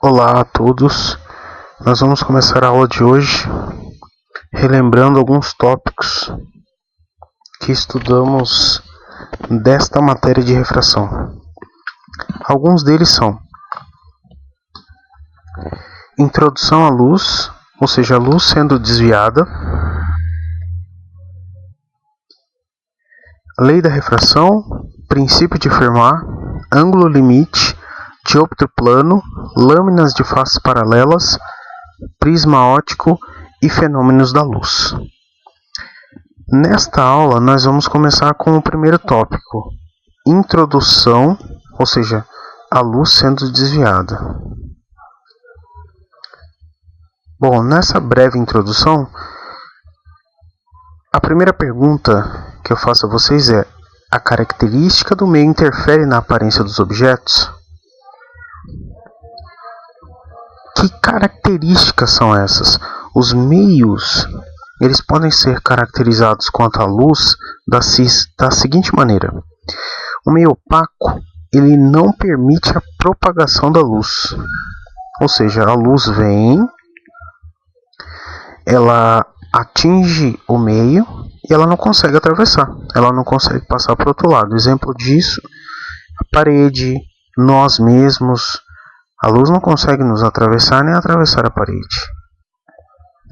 Olá a todos, nós vamos começar a aula de hoje relembrando alguns tópicos que estudamos desta matéria de refração. Alguns deles são introdução à luz, ou seja, a luz sendo desviada, lei da refração, princípio de Fermat, ângulo limite, dioptro plano, lâminas de faces paralelas, prisma óptico e fenômenos da luz. Nesta aula nós vamos começar com o primeiro tópico, introdução, ou seja, a luz sendo desviada. Bom, nessa breve introdução, a primeira pergunta que eu faço a vocês é: a característica do meio interfere na aparência dos objetos? Que características são essas? Os meios, eles podem ser caracterizados quanto à luz da seguinte maneira: o meio opaco, ele não permite a propagação da luz, ou seja, a luz vem, ela atinge o meio e ela não consegue atravessar, ela não consegue passar para o outro lado. Exemplo disso, a parede, nós mesmos. A luz não consegue nos atravessar nem atravessar a parede.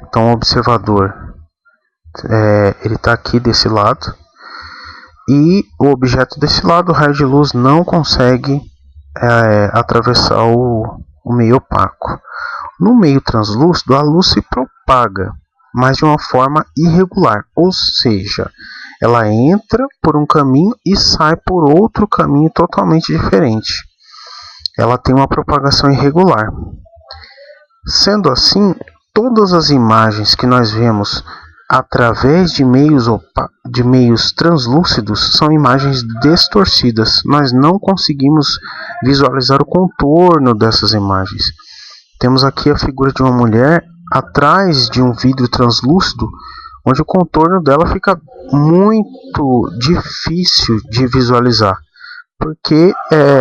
Então o observador ele está aqui desse lado e o objeto desse lado, o raio de luz, não consegue atravessar o meio opaco. No meio translúcido, a luz se propaga, mas de uma forma irregular, ou seja, ela entra por um caminho e sai por outro caminho totalmente diferente. Ela tem uma propagação irregular. Sendo assim, todas as imagens que nós vemos através de meios translúcidos são imagens distorcidas. Nós não conseguimos visualizar o contorno dessas imagens. Temos aqui a figura de uma mulher atrás de um vidro translúcido, onde o contorno dela fica muito difícil de visualizar, porque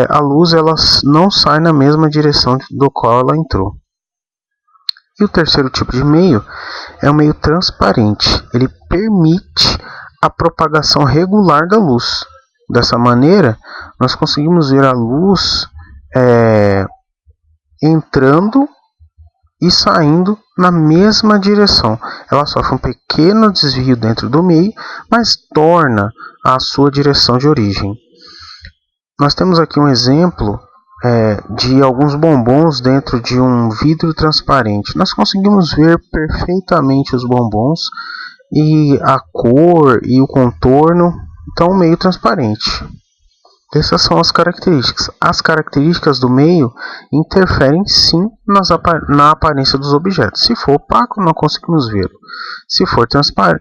a luz ela não sai na mesma direção do qual ela entrou. E o terceiro tipo de meio é o meio transparente. Ele permite a propagação regular da luz. Dessa maneira, nós conseguimos ver a luz entrando e saindo na mesma direção. Ela sofre um pequeno desvio dentro do meio, mas torna a sua direção de origem. Nós temos aqui um exemplo de alguns bombons dentro de um vidro transparente. Nós conseguimos ver perfeitamente os bombons e a cor e o contorno, então meio transparente. Essas são as características. As características do meio interferem sim na aparência dos objetos. Se for opaco, não conseguimos vê-lo. Se for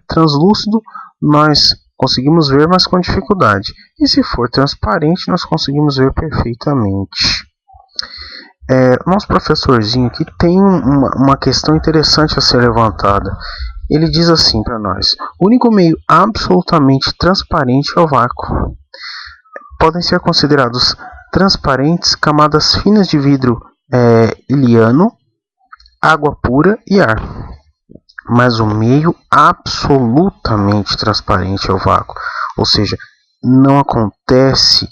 translúcido, nós conseguimos ver, mas com dificuldade. E se for transparente, nós conseguimos ver perfeitamente. Nosso professorzinho aqui tem uma questão interessante a ser levantada. Ele diz assim para nós: o único meio absolutamente transparente é o vácuo. Podem ser considerados transparentes camadas finas de vidro iliano, água pura e ar. Mas o meio absolutamente transparente é o vácuo, ou seja, não acontece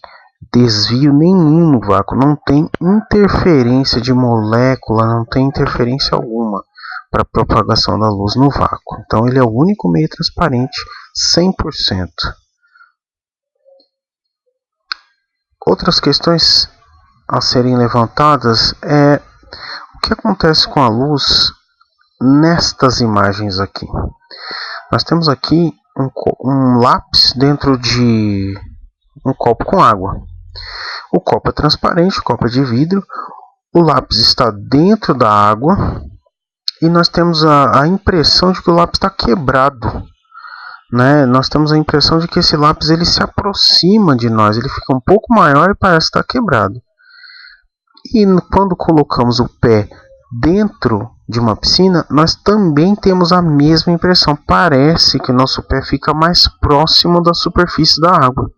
desvio nenhum no vácuo, não tem interferência de molécula, não tem interferência alguma para a propagação da luz no vácuo. Então ele é o único meio transparente 100%. Outras questões a serem levantadas é o que acontece com a luz nestas imagens aqui. Nós temos aqui um lápis dentro de um copo com água. O copo é transparente, o copo é de vidro, o lápis está dentro da água e nós temos a impressão de que o lápis está quebrado. Nós temos a impressão de que esse lápis ele se aproxima de nós, ele fica um pouco maior e parece estar quebrado. E quando colocamos o pé dentro de uma piscina, nós também temos a mesma impressão. Parece que o nosso pé fica mais próximo da superfície da água.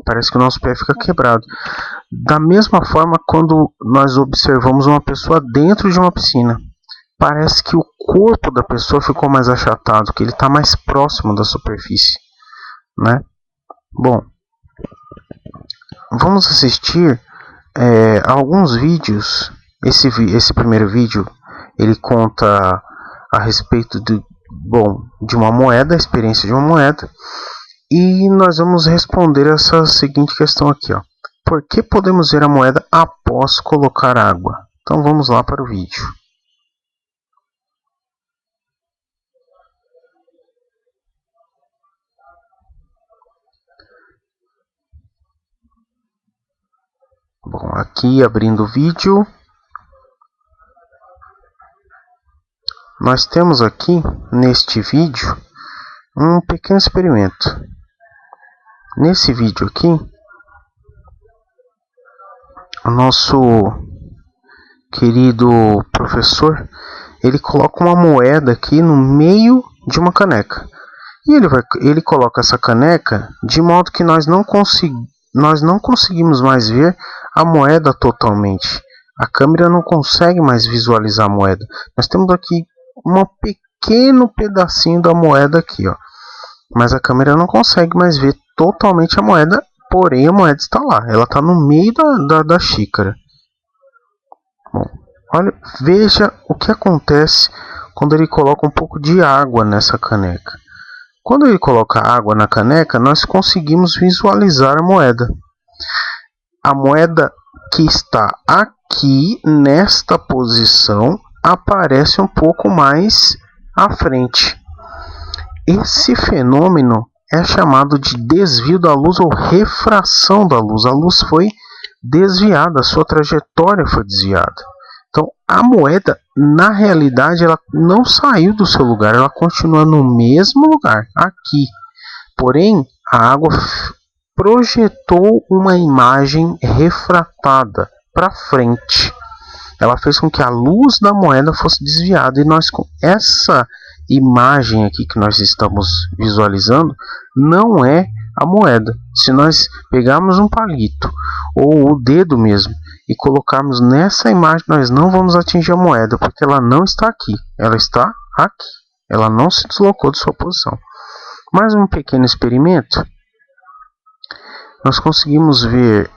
Parece que o nosso pé fica quebrado. Da mesma forma, quando nós observamos uma pessoa dentro de uma piscina, parece que o corpo da pessoa ficou mais achatado, que ele está mais próximo da superfície, né? Bom, vamos assistir alguns vídeos. Esse primeiro vídeo ele conta a respeito de uma moeda, a experiência de uma moeda, e nós vamos responder essa seguinte questão aqui, ó. Por que podemos ver a moeda após colocar água? Então vamos lá para o vídeo. Bom, aqui abrindo o vídeo, nós temos aqui neste vídeo um pequeno experimento. Nesse vídeo aqui, o nosso querido professor, ele coloca uma moeda aqui no meio de uma caneca. E ele coloca essa caneca de modo que nós não conseguimos mais ver a moeda totalmente. A câmera não consegue mais visualizar a moeda. Nós temos aqui um pequeno pedacinho da moeda aqui, ó. Mas a câmera não consegue mais ver totalmente a moeda, porém a moeda está lá. Ela está no meio da xícara. Bom, olha, veja o que acontece quando ele coloca um pouco de água nessa caneca. Quando ele coloca água na caneca, nós conseguimos visualizar a moeda. A moeda que está aqui nesta posição aparece um pouco mais à frente. Esse fenômeno é chamado de desvio da luz ou refração da luz. A luz foi desviada, a sua trajetória foi desviada. Então, a moeda, na realidade, ela não saiu do seu lugar, ela continua no mesmo lugar, aqui. Porém, a água projetou uma imagem refratada para frente. Ela fez com que a luz da moeda fosse desviada e nós, com essa imagem aqui que nós estamos visualizando, não é a moeda. Se nós pegarmos um palito ou o dedo mesmo e colocarmos nessa imagem, nós não vamos atingir a moeda, porque ela não está aqui, ela está aqui, ela não se deslocou de sua posição. Mais um pequeno experimento, nós conseguimos ver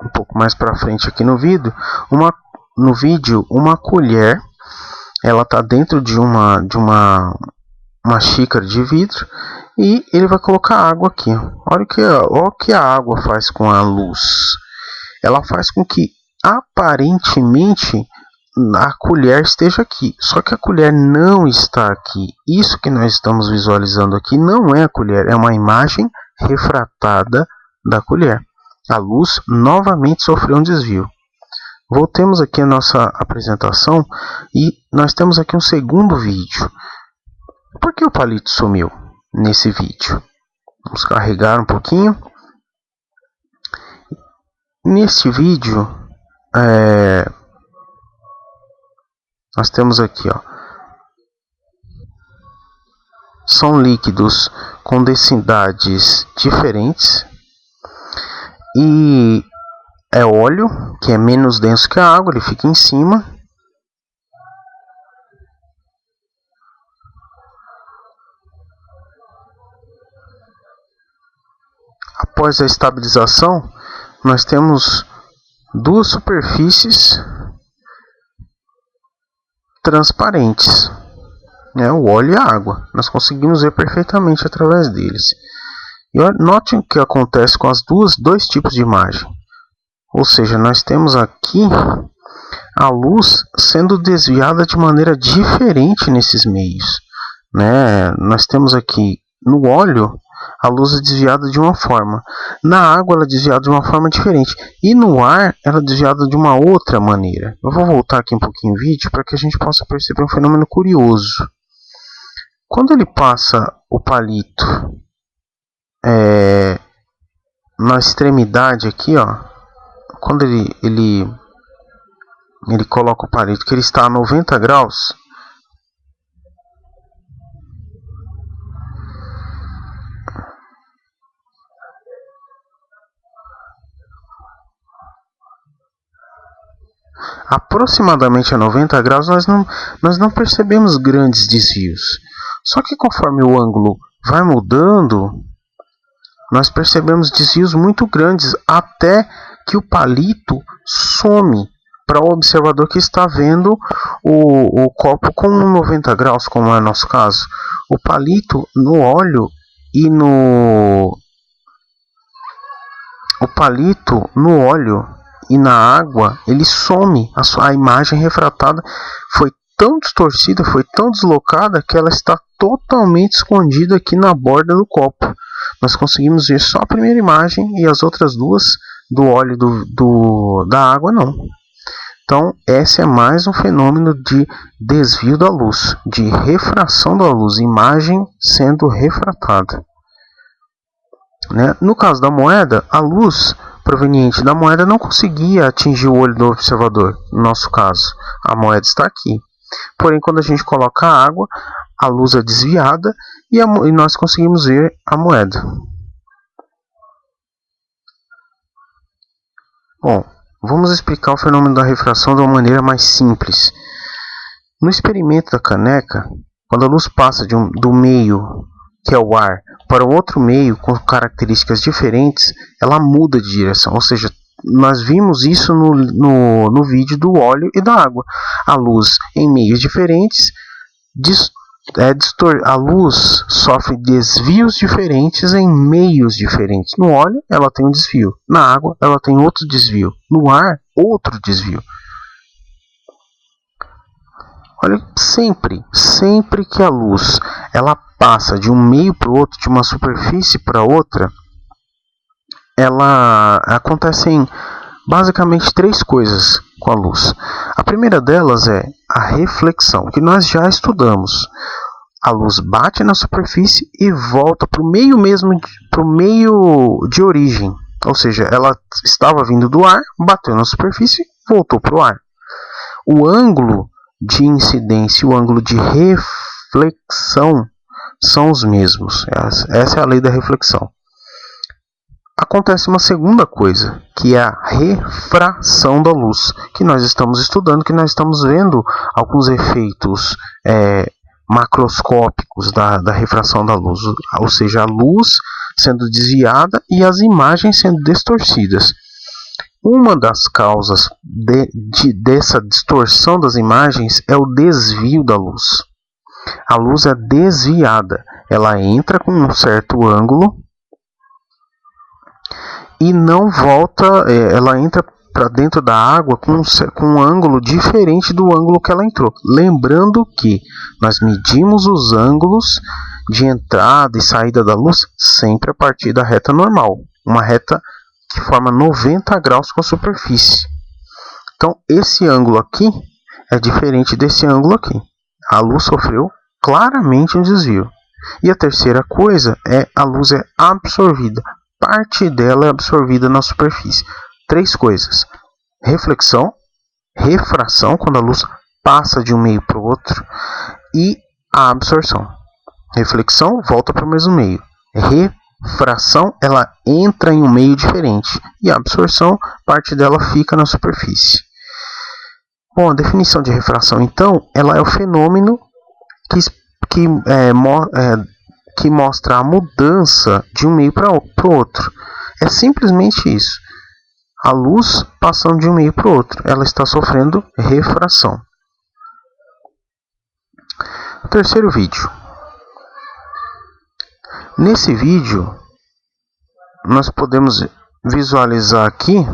um pouco mais para frente aqui no vídeo, uma colher, ela está dentro de uma xícara de vidro e ele vai colocar água aqui. Olha o que a água faz com a luz. Ela faz com que aparentemente a colher esteja aqui, só que a colher não está aqui. Isso que nós estamos visualizando aqui não é a colher, é uma imagem refratada da colher. A luz novamente sofreu um desvio. Voltemos aqui à nossa apresentação e nós temos aqui um segundo vídeo. Por que o palito sumiu nesse vídeo? Vamos carregar um pouquinho. Neste vídeo, nós temos aqui, ó, são líquidos com densidades diferentes e é óleo, que é menos denso que a água, ele fica em cima. Após a estabilização, nós temos duas superfícies transparentes, né? O óleo e a água. Nós conseguimos ver perfeitamente através deles. E note o que acontece com dois tipos de imagem. Ou seja, nós temos aqui a luz sendo desviada de maneira diferente nesses meios, né? Nós temos aqui no óleo a luz é desviada de uma forma, na água ela é desviada de uma forma diferente e no ar ela é desviada de uma outra maneira. Eu vou voltar aqui um pouquinho o vídeo para que a gente possa perceber um fenômeno curioso. Quando ele passa o palito na extremidade aqui, ó, quando ele coloca o palito que ele está a 90 graus, aproximadamente a 90 graus, nós não percebemos grandes desvios. Só que conforme o ângulo vai mudando, nós percebemos desvios muito grandes, até que o palito some para o observador que está vendo o copo com 90 graus, como é o nosso caso. O palito no óleo e na água, ele some. A imagem refratada foi tão distorcida, foi tão deslocada, que ela está totalmente escondida aqui na borda do copo. Nós conseguimos ver só a primeira imagem e as outras duas do óleo da água não. Então, esse é mais um fenômeno de desvio da luz, de refração da luz, imagem sendo refratada. Né? No caso da moeda, a luz proveniente da moeda não conseguia atingir o olho do observador. No nosso caso, a moeda está aqui. Porém, quando a gente coloca a água, a luz é desviada e nós conseguimos ver a moeda. Bom, vamos explicar o fenômeno da refração de uma maneira mais simples. No experimento da caneca, quando a luz passa do meio, que é o ar, para o outro meio com características diferentes, ela muda de direção. Ou seja, nós vimos isso no vídeo do óleo e da água. A luz em meios diferentes, a luz sofre desvios diferentes em meios diferentes. No óleo, ela tem um desvio. Na água, ela tem outro desvio. No ar, outro desvio. Olha, sempre que a luz ela passa de um meio para o outro, de uma superfície para outra, acontecem basicamente três coisas com a luz. A primeira delas é a reflexão, que nós já estudamos. A luz bate na superfície e volta para o meio mesmo, para o meio de origem. Ou seja, ela estava vindo do ar, bateu na superfície, voltou para o ar. O ângulo de incidência e o ângulo de reflexão são os mesmos. Essa é a lei da reflexão. Acontece uma segunda coisa, que é a refração da luz, que nós estamos estudando, que nós estamos vendo alguns efeitos macroscópicos da refração da luz, ou seja, a luz sendo desviada e as imagens sendo distorcidas. Uma das causas dessa distorção das imagens é o desvio da luz. A luz é desviada, ela entra com um certo ângulo e não volta, ela entra para dentro da água com um ângulo diferente do ângulo que ela entrou. Lembrando que nós medimos os ângulos de entrada e saída da luz sempre a partir da reta normal, uma reta que forma 90 graus com a superfície. Então, esse ângulo aqui é diferente desse ângulo aqui. A luz sofreu claramente um desvio. E a terceira coisa é a luz é absorvida. Parte dela é absorvida na superfície. Três coisas: reflexão, refração, quando a luz passa de um meio para o outro, e a absorção. Reflexão, volta para o mesmo meio. Refração, ela entra em um meio diferente. E a absorção, parte dela fica na superfície. Bom, a definição de refração, então, ela é o fenômeno que mostra a mudança de um meio para o outro. É simplesmente isso. A luz passando de um meio para o outro, ela está sofrendo refração. O terceiro vídeo. Nesse vídeo, nós podemos visualizar aqui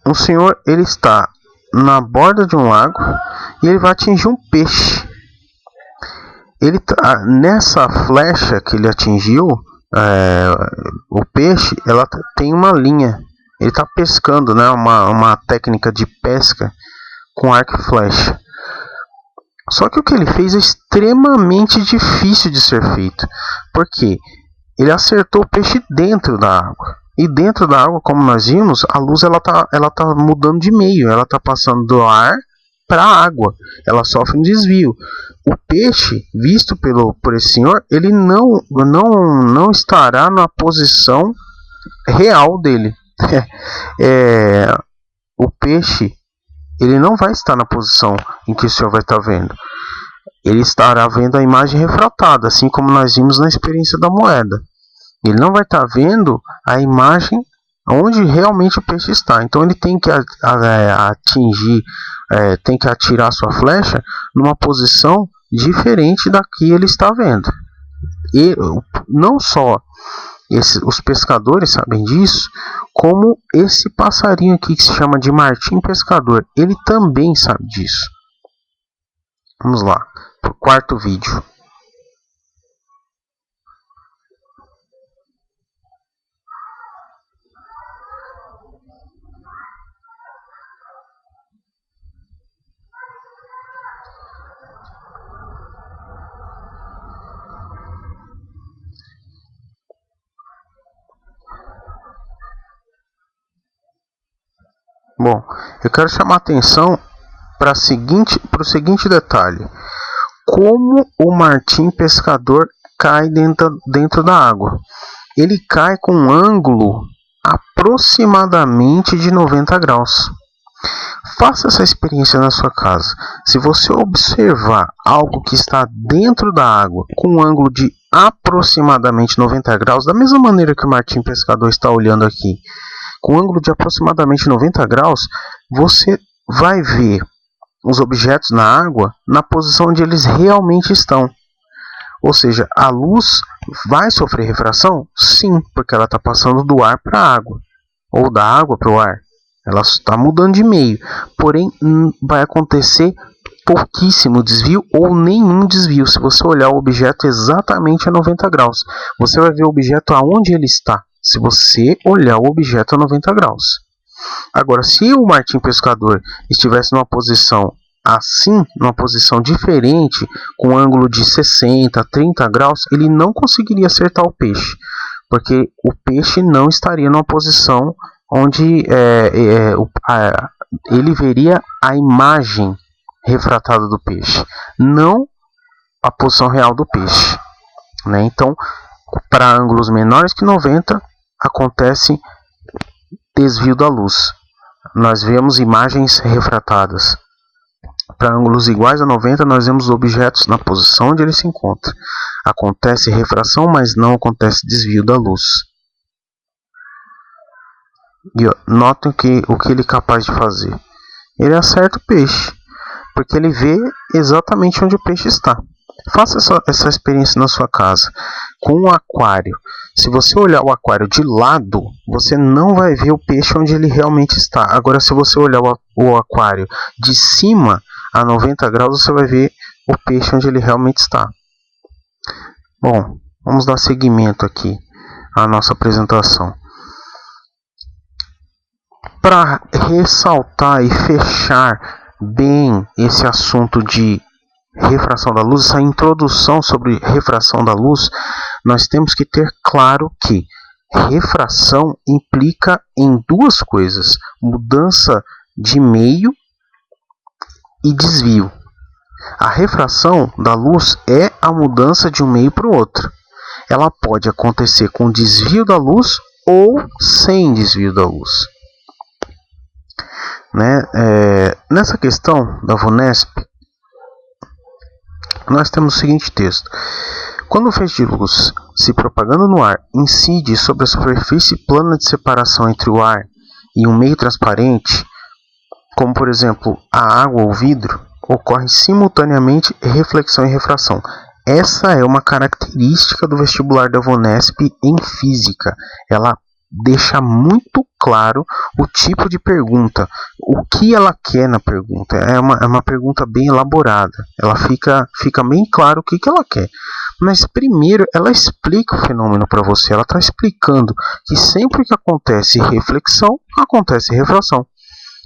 um senhor, ele está na borda de um lago e ele vai atingir um peixe. Ele nessa flecha que ele atingiu, o peixe, ela tem uma linha. Ele está pescando, né? Uma técnica de pesca com arco e flecha. Só que o que ele fez é extremamente difícil de ser feito, porque ele acertou o peixe dentro da água. E dentro da água, como nós vimos, a luz ela tá mudando de meio, ela está passando do ar para a água, ela sofre um desvio. O peixe, visto por esse senhor, ele não estará na posição real dele. O peixe ele não vai estar na posição em que o senhor vai estar vendo. Ele estará vendo a imagem refratada, assim como nós vimos na experiência da moeda. Ele não vai estar vendo a imagem onde realmente o peixe está. Então ele tem que atingir, tem que atirar sua flecha numa posição diferente da que ele está vendo. E não só os pescadores sabem disso, como esse passarinho aqui que se chama de martim pescador, ele também sabe disso. Vamos lá, para o quarto vídeo. Bom, eu quero chamar a atenção para o seguinte detalhe. Como o martim pescador cai dentro da água? Ele cai com um ângulo aproximadamente de 90 graus. Faça essa experiência na sua casa. Se você observar algo que está dentro da água com um ângulo de aproximadamente 90 graus, da mesma maneira que o martim pescador está olhando aqui, com um ângulo de aproximadamente 90 graus, você vai ver os objetos na água na posição onde eles realmente estão. Ou seja, a luz vai sofrer refração? Sim, porque ela está passando do ar para a água, ou da água para o ar. Ela está mudando de meio, porém vai acontecer pouquíssimo desvio ou nenhum desvio. Se você olhar o objeto exatamente a 90 graus, você vai ver o objeto aonde ele está. Se você olhar o objeto a 90 graus. Agora, se o martim pescador estivesse numa posição assim, numa posição diferente, com um ângulo de 60, 30 graus, ele não conseguiria acertar o peixe, porque o peixe não estaria numa posição onde ele veria a imagem refratada do peixe, não a posição real do peixe, né? Então, para ângulos menores que 90, acontece desvio da luz. Nós vemos imagens refratadas. Para ângulos iguais a 90, nós vemos objetos na posição onde ele se encontra. Acontece refração, mas não acontece desvio da luz. E notem o que ele é capaz de fazer. Ele acerta o peixe, porque ele vê exatamente onde o peixe está. Faça essa experiência na sua casa com um aquário. Se você olhar o aquário de lado, você não vai ver o peixe onde ele realmente está. Agora, se você olhar o aquário de cima a 90 graus, você vai ver o peixe onde ele realmente está. Bom, vamos dar seguimento aqui à nossa apresentação. Para ressaltar e fechar bem esse assunto de refração da luz, essa introdução sobre refração da luz, nós temos que ter claro que refração implica em duas coisas: mudança de meio e desvio. A refração da luz é a mudança de um meio para o outro. Ela pode acontecer com desvio da luz ou sem desvio da luz. Nessa questão da VUNESP, nós temos o seguinte texto: quando o feixe de luz se propagando no ar incide sobre a superfície plana de separação entre o ar e um meio transparente, como por exemplo a água ou vidro, ocorre simultaneamente reflexão e refração. Essa é uma característica do vestibular da VUNESP em física. Ela deixa muito claro o tipo de pergunta, o que ela quer na pergunta. É uma pergunta bem elaborada. Ela fica bem claro o que ela quer. Mas primeiro ela explica o fenômeno para você. Ela está explicando que sempre que acontece reflexão, acontece refração.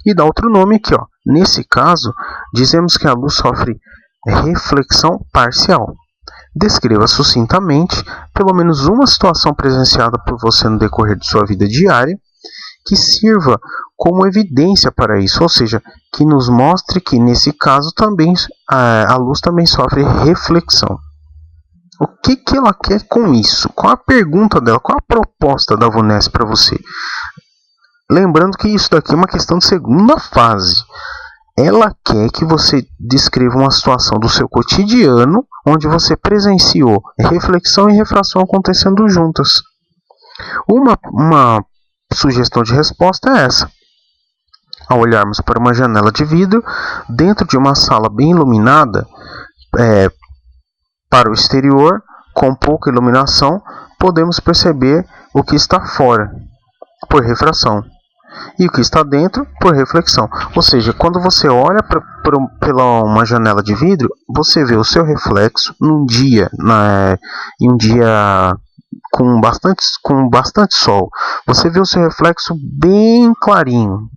E dá outro nome aqui, ó. Nesse caso, dizemos que a luz sofre reflexão parcial. Descreva sucintamente pelo menos uma situação presenciada por você no decorrer de sua vida diária que sirva como evidência para isso, ou seja, que nos mostre que nesse caso também a luz também sofre reflexão. O que ela quer com isso? Qual a pergunta dela? Qual a proposta da VUNESP para você? lembrando que isso daqui é uma questão de segunda fase. Ela quer que você descreva uma situação do seu cotidiano onde você presenciou reflexão e refração acontecendo juntas. Uma sugestão de resposta é essa. Ao olharmos para uma janela de vidro dentro de uma sala bem iluminada, para o exterior, com pouca iluminação, podemos perceber o que está fora, por refração, e o que está dentro, por reflexão. Ou seja, quando você olha pela uma janela de vidro, você vê o seu reflexo em um dia com bastante sol. Você vê o seu reflexo bem clarinho,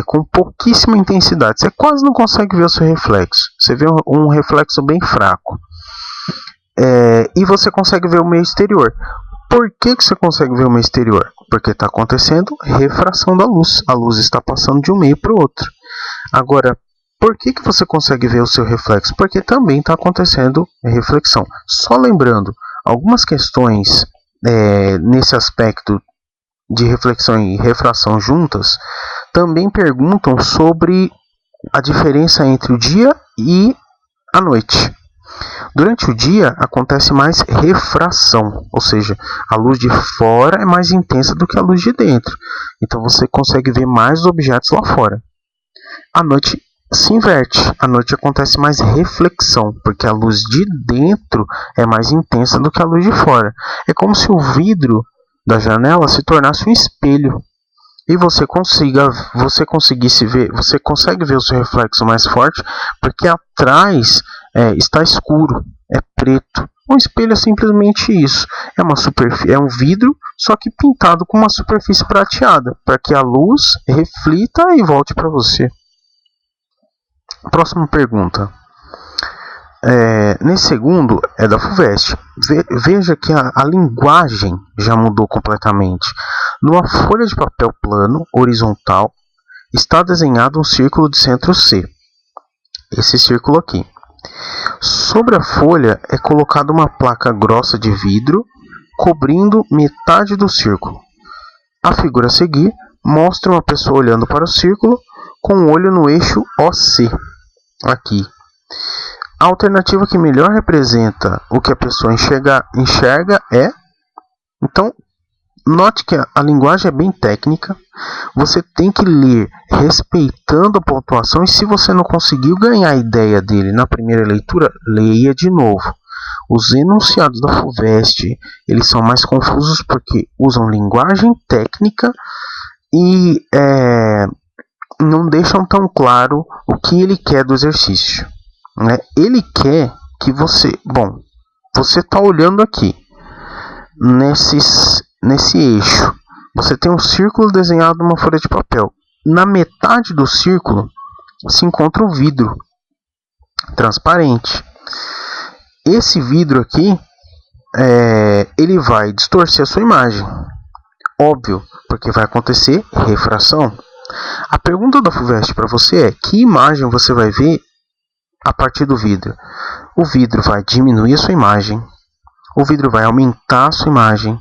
com pouquíssima intensidade. Você quase não consegue ver o seu reflexo. Você vê um reflexo bem fraco. E você consegue ver o meio exterior. Por que você consegue ver o meio exterior? Porque está acontecendo refração da luz. A luz está passando de um meio para o outro. Agora, por que você consegue ver o seu reflexo? Porque também está acontecendo reflexão. Só lembrando, algumas questões nesse aspecto de reflexão e refração juntas também perguntam sobre a diferença entre o dia e a noite. Durante o dia acontece mais refração, ou seja, a luz de fora é mais intensa do que a luz de dentro. Então você consegue ver mais objetos lá fora. À noite se inverte, à noite acontece mais reflexão, porque a luz de dentro é mais intensa do que a luz de fora. É como se o vidro da janela se tornasse um espelho. E você conseguisse ver, você consegue ver o seu reflexo mais forte, porque atrás está escuro, é preto. Um espelho é simplesmente isso. É um vidro, só que pintado com uma superfície prateada, para que a luz reflita e volte para você. Próxima pergunta. Nesse segundo é da FUVEST. Veja que a linguagem já mudou completamente. Numa folha de papel plano, horizontal, está desenhado um círculo de centro C. Esse círculo aqui. Sobre a folha é colocada uma placa grossa de vidro, cobrindo metade do círculo. A figura a seguir mostra uma pessoa olhando para o círculo, com o olho no eixo OC. Aqui. A alternativa que melhor representa o que a pessoa enxerga é... Então, note que a linguagem é bem técnica. Você tem que ler respeitando a pontuação, e se você não conseguiu ganhar a ideia dele na primeira leitura, leia de novo. Os enunciados da FUVEST, eles são mais confusos porque usam linguagem técnica e não deixam tão claro o que ele quer do exercício. Ele quer que você... Bom, você está olhando aqui, nesse eixo. Você tem um círculo desenhado numa folha de papel. Na metade do círculo se encontra um vidro transparente. Esse vidro aqui, ele vai distorcer a sua imagem. Óbvio, porque vai acontecer refração. A pergunta da FUVEST para você é: que imagem você vai ver a partir do vidro? O vidro vai diminuir a sua imagem. O vidro vai aumentar a sua imagem,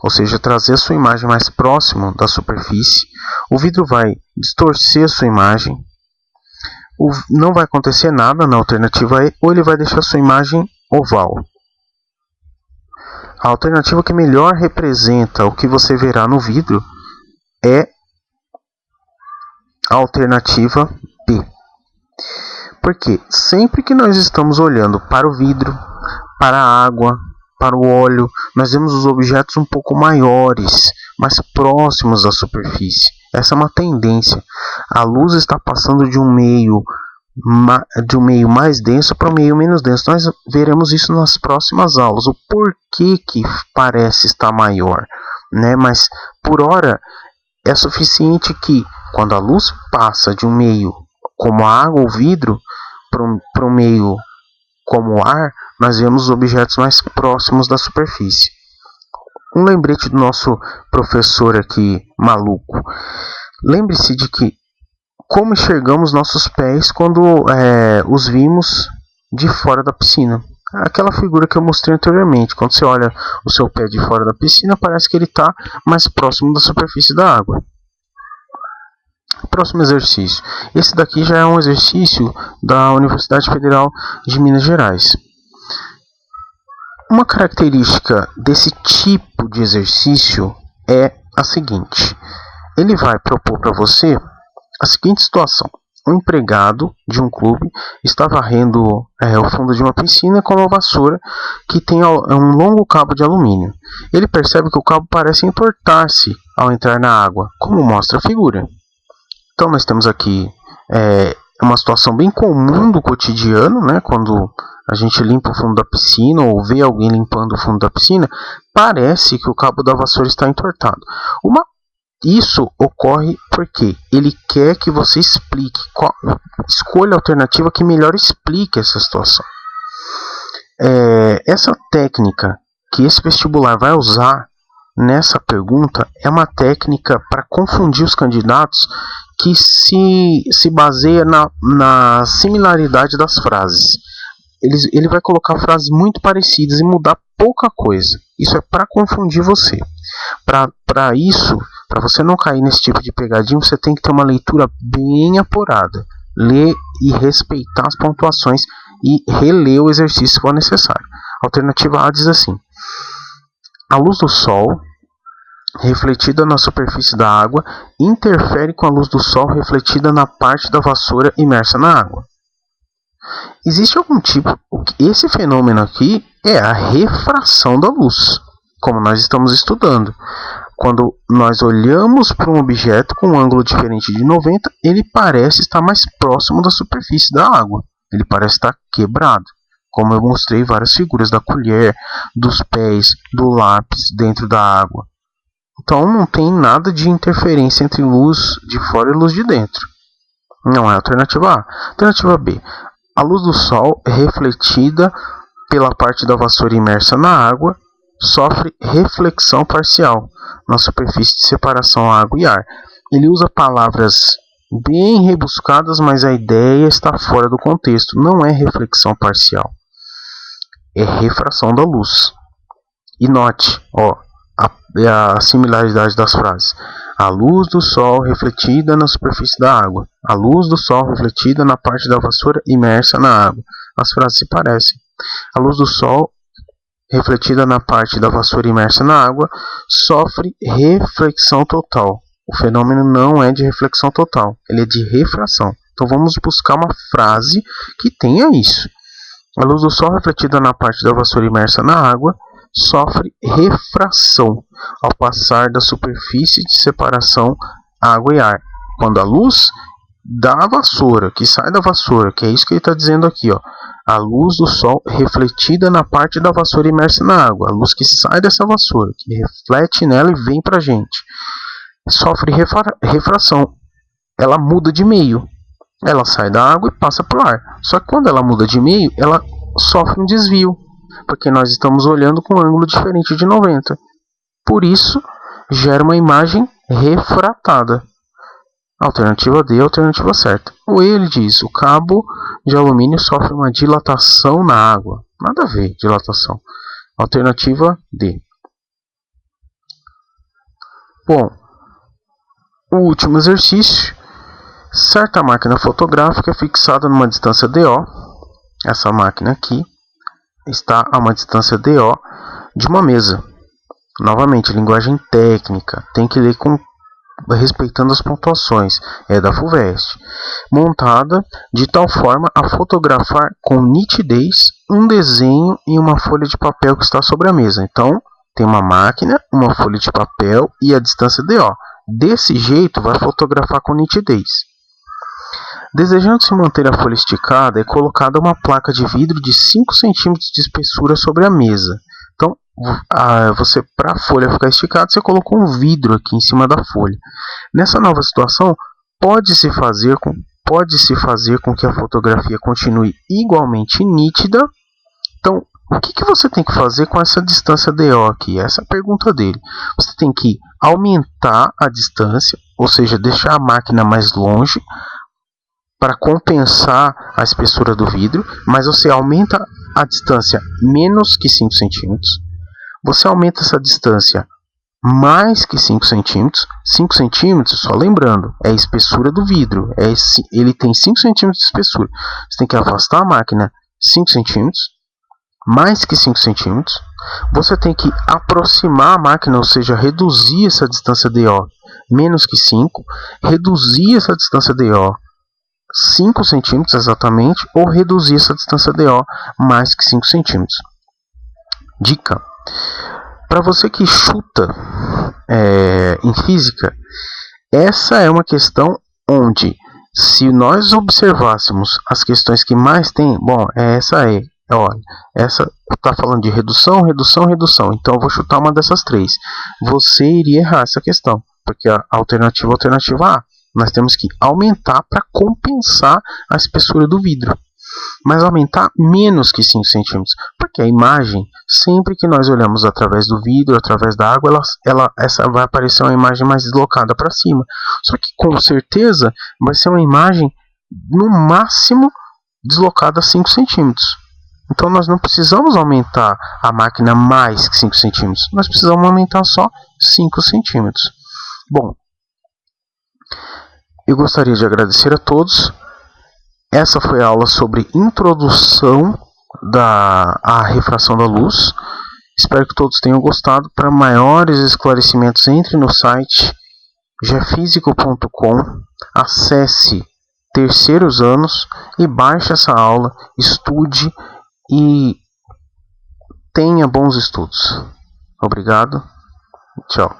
ou seja, trazer a sua imagem mais próximo da superfície. O vidro vai distorcer a sua imagem. Não vai acontecer nada na alternativa E, ou ele vai deixar a sua imagem oval. A alternativa que melhor representa o que você verá no vidro é a alternativa B. Porque sempre que nós estamos olhando para o vidro, para a água, para o óleo, nós vemos os objetos um pouco maiores, mais próximos da superfície. Essa é uma tendência. A luz está passando de um meio mais denso para um meio menos denso. Nós veremos isso nas próximas aulas. O porquê que parece estar maior, Mas por hora é suficiente que quando a luz passa de um meio como a água ou vidro para um meio como o ar, nós vemos os objetos mais próximos da superfície. Um lembrete do nosso professor aqui, maluco. Lembre-se de que como enxergamos nossos pés quando os vimos de fora da piscina. aquela figura que eu mostrei anteriormente. Quando você olha o seu pé de fora da piscina, parece que ele está mais próximo da superfície da água. Próximo exercício. Esse daqui já é um exercício da Universidade Federal de Minas Gerais. Uma característica desse tipo de exercício é a seguinte. Ele vai propor para você a seguinte situação. Um empregado de um clube está varrendo o fundo de uma piscina com uma vassoura que tem um longo cabo de alumínio. Ele percebe que o cabo parece entortar-se ao entrar na água, como mostra a figura. Então nós temos aqui uma situação bem comum do cotidiano, né? Quando a gente limpa o fundo da piscina ou vê alguém limpando o fundo da piscina, parece que o cabo da vassoura está entortado. Isso ocorre porque ele quer que você explique, escolha a alternativa que melhor explique essa situação. Essa técnica que esse vestibular vai usar nessa pergunta é uma técnica para confundir os candidatos que se baseia na similaridade das frases. Ele vai colocar frases muito parecidas e mudar pouca coisa. Isso é para confundir você. Para isso, para você não cair nesse tipo de pegadinha, você tem que ter uma leitura bem apurada. Ler e respeitar as pontuações e reler o exercício se for necessário. Alternativa A diz assim: a luz do sol refletida na superfície da água interfere com a luz do sol refletida na parte da vassoura imersa na água. Existe algum tipo... Esse fenômeno aqui é a refração da luz, como nós estamos estudando. Quando nós olhamos para um objeto com um ângulo diferente de 90, ele parece estar mais próximo da superfície da água. Ele parece estar quebrado, como eu mostrei várias figuras da colher, dos pés, do lápis dentro da água. Então não tem nada de interferência entre luz de fora e luz de dentro. Não é a alternativa A. Alternativa B. A luz do sol refletida pela parte da vassoura imersa na água sofre reflexão parcial na superfície de separação água e ar. Ele usa palavras bem rebuscadas, mas a ideia está fora do contexto. Não é reflexão parcial, é refração da luz. E note a similaridade das frases. A luz do sol refletida na superfície da água. A luz do sol refletida na parte da vassoura imersa na água. As frases se parecem. A luz do sol refletida na parte da vassoura imersa na água sofre reflexão total. O fenômeno não é de reflexão total, ele é de refração. Então vamos buscar uma frase que tenha isso. A luz do sol refletida na parte da vassoura imersa na água sofre refração ao passar da superfície de separação água e ar. Quando a luz da vassoura, que sai da vassoura, que é isso que ele está dizendo aqui, a luz do sol refletida na parte da vassoura imersa na água, a luz que sai dessa vassoura, que reflete nela e vem para a gente, sofre refração. Ela muda de meio, ela sai da água e passa para o ar. Só que quando ela muda de meio, ela sofre um desvio, porque nós estamos olhando com um ângulo diferente de 90. Por isso, gera uma imagem refratada. Alternativa D, alternativa certa. O E, ele diz, o cabo de alumínio sofre uma dilatação na água. Nada a ver, dilatação. Alternativa D. Bom, o último exercício. Certa máquina fotográfica fixada numa distância DO. Essa máquina aqui está a uma distância DO de uma mesa. Novamente, linguagem técnica. Tem que ler respeitando as pontuações. É da FUVEST. Montada de tal forma a fotografar com nitidez um desenho em uma folha de papel que está sobre a mesa. Então, tem uma máquina, uma folha de papel e a distância DO. Desse jeito, vai fotografar com nitidez. Desejando se manter a folha esticada, é colocada uma placa de vidro de 5 cm de espessura sobre a mesa. Então, para a folha ficar esticada, você colocou um vidro aqui em cima da folha. Nessa nova situação, pode-se fazer com que a fotografia continue igualmente nítida. Então, o que você tem que fazer com essa distância DO aqui? Essa é a pergunta dele. Você tem que aumentar a distância, ou seja, deixar a máquina mais longe, para compensar a espessura do vidro, mas você aumenta a distância menos que 5 centímetros, você aumenta essa distância mais que 5 centímetros. 5 centímetros, só lembrando, é a espessura do vidro. Ele tem 5 centímetros de espessura. Você tem que afastar a máquina 5 centímetros, mais que 5 centímetros. Você tem que aproximar a máquina, ou seja, reduzir essa distância DO menos que 5, reduzir essa distância DO 5 centímetros exatamente, ou reduzir essa distância DO mais que 5 centímetros. Dica: para você que chuta em física, essa é uma questão onde, se nós observássemos as questões que mais tem, olha, essa está falando de redução, redução, redução, então eu vou chutar uma dessas três. Você iria errar essa questão, porque a alternativa A. Nós temos que aumentar para compensar a espessura do vidro, mas aumentar menos que 5 centímetros, porque a imagem, sempre que nós olhamos através do vidro, através da água, essa vai aparecer uma imagem mais deslocada para cima, só que com certeza vai ser uma imagem no máximo deslocada 5 centímetros. Então nós não precisamos aumentar a máquina mais que 5 centímetros, nós precisamos aumentar só 5 centímetros. Bom, eu gostaria de agradecer a todos. Essa foi a aula sobre introdução à refração da luz. Espero que todos tenham gostado. Para maiores esclarecimentos, entre no site geofísico.com, acesse terceiros anos e baixe essa aula, estude e tenha bons estudos. Obrigado. Tchau.